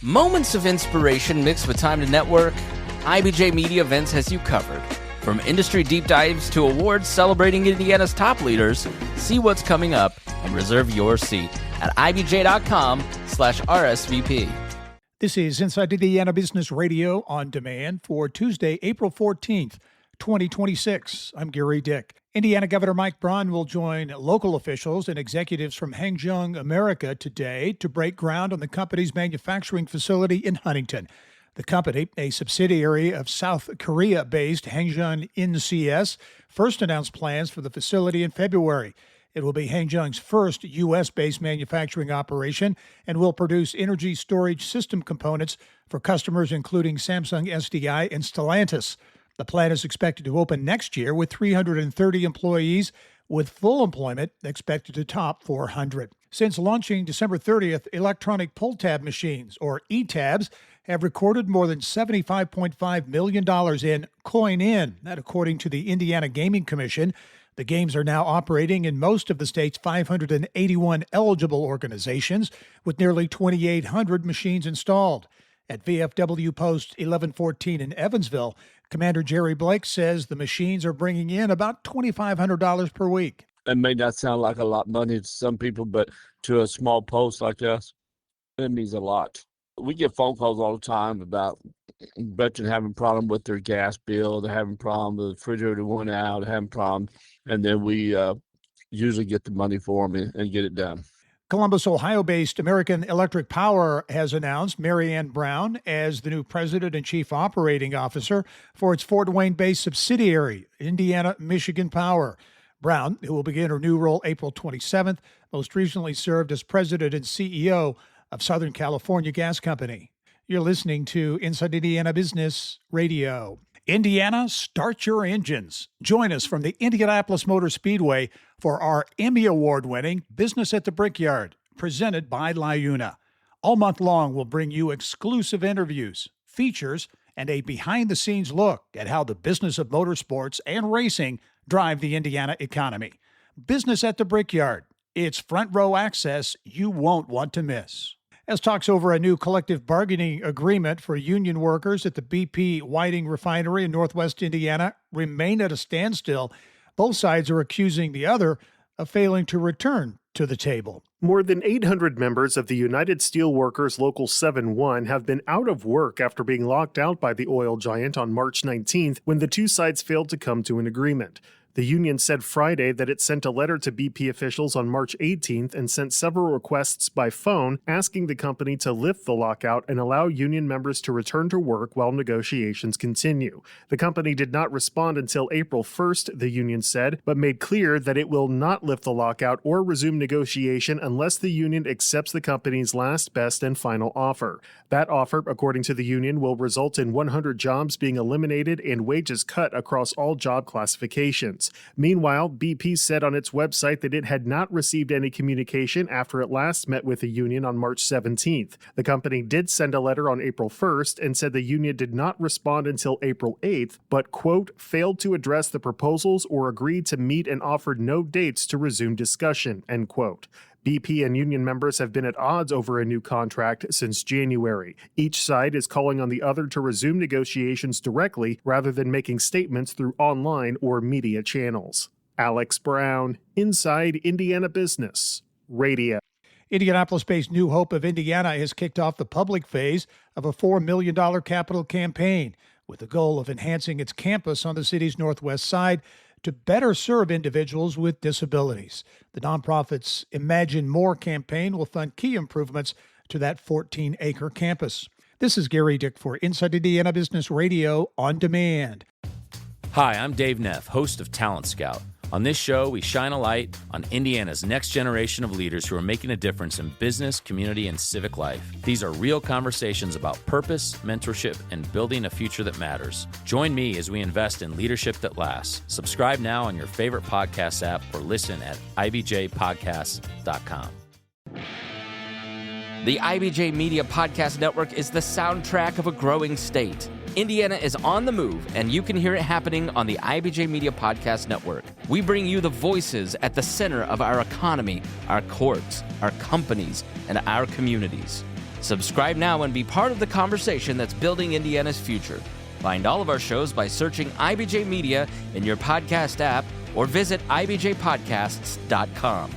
Moments of inspiration mixed with time to network, IBJ Media Events has you covered. From industry deep dives to awards celebrating Indiana's top leaders, see what's coming up and reserve your seat at ibj.com/RSVP. This is Inside Indiana Business Radio on demand for Tuesday, April 14th, 2026. I'm Gary Dick. Indiana Governor Mike Braun will join local officials and executives from Hanjung America today to break ground on the company's manufacturing facility in Huntington. The company, a subsidiary of South Korea-based Hanjung NCS, first announced plans for the facility in February. It will be Hanjung's first U.S.-based manufacturing operation and will produce energy storage system components for customers including Samsung SDI and Stellantis. The plant is expected to open next year with 330 employees, with full employment expected to top 400. Since launching December 30th, electronic pull tab machines, or e-tabs, have recorded more than $75.5 million in coin-in, that according to the Indiana Gaming Commission. The games are now operating in most of the state's 581 eligible organizations, with nearly 2,800 machines installed. At VFW Post 1114 in Evansville, Commander Jerry Blake says the machines are bringing in about $2,500 per week. It may not sound like a lot of money to some people, but to a small post like us, it means a lot. We get phone calls all the time about veterans having a problem with their gas bill, they're having a problem, the refrigerator went out, they're having a problem, and then we usually get the money for them and get it done. Columbus, Ohio-based American Electric Power has announced Mary Ann Braun as the new president and chief operating officer for its Fort Wayne-based subsidiary, Indiana Michigan Power. Braun, who will begin her new role April 27th, most recently served as president and CEO of Southern California Gas Company. You're listening to Inside Indiana Business Radio. Indiana, start your engines. Join us from the Indianapolis Motor Speedway for our Emmy Award-winning Business at the Brickyard, presented by LiUNA. All month long, we'll bring you exclusive interviews, features, and a behind-the-scenes look at how the business of motorsports and racing drive the Indiana economy. Business at the Brickyard. It's front-row access you won't want to miss. As talks over a new collective bargaining agreement for union workers at the BP Whiting Refinery in Northwest Indiana remain at a standstill, both sides are accusing the other of failing to return to the table. More than 800 members of the United Steelworkers Local 7-1 have been out of work after being locked out by the oil giant on March 19th when the two sides failed to come to an agreement. The union said Friday that it sent a letter to BP officials on March 18th and sent several requests by phone asking the company to lift the lockout and allow union members to return to work while negotiations continue. The company did not respond until April 1st, the union said, but made clear that it will not lift the lockout or resume negotiation unless the union accepts the company's last, best, and final offer. That offer, according to the union, will result in 100 jobs being eliminated and wages cut across all job classifications. Meanwhile, BP said on its website that it had not received any communication after it last met with the union on March 17th. The company did send a letter on April 1st and said the union did not respond until April 8th, but, quote, failed to address the proposals or agreed to meet and offered no dates to resume discussion, end quote. BP and union members have been at odds over a new contract since January. Each side is calling on the other to resume negotiations directly rather than making statements through online or media channels. Alex Brown, Inside Indiana Business Radio. Indianapolis-based New Hope of Indiana has kicked off the public phase of a $4 million capital campaign with the goal of enhancing its campus on the city's northwest side to better serve individuals with disabilities. The nonprofit's Imagine More campaign will fund key improvements to that 14-acre campus. This is Gary Dick for Inside Indiana Business Radio on Demand. Hi, I'm Dave Neff, host of Talent Scout. On this show, we shine a light on Indiana's next generation of leaders who are making a difference in business, community, and civic life. These are real conversations about purpose, mentorship, and building a future that matters. Join me as we invest in leadership that lasts. Subscribe now on your favorite podcast app or listen at ibjpodcast.com. The IBJ Media Podcast Network is the soundtrack of a growing state. Indiana is on the move, and you can hear it happening on the IBJ Media Podcast Network. We bring you the voices at the center of our economy, our courts, our companies, and our communities. Subscribe now and be part of the conversation that's building Indiana's future. Find all of our shows by searching IBJ Media in your podcast app or visit ibjpodcasts.com.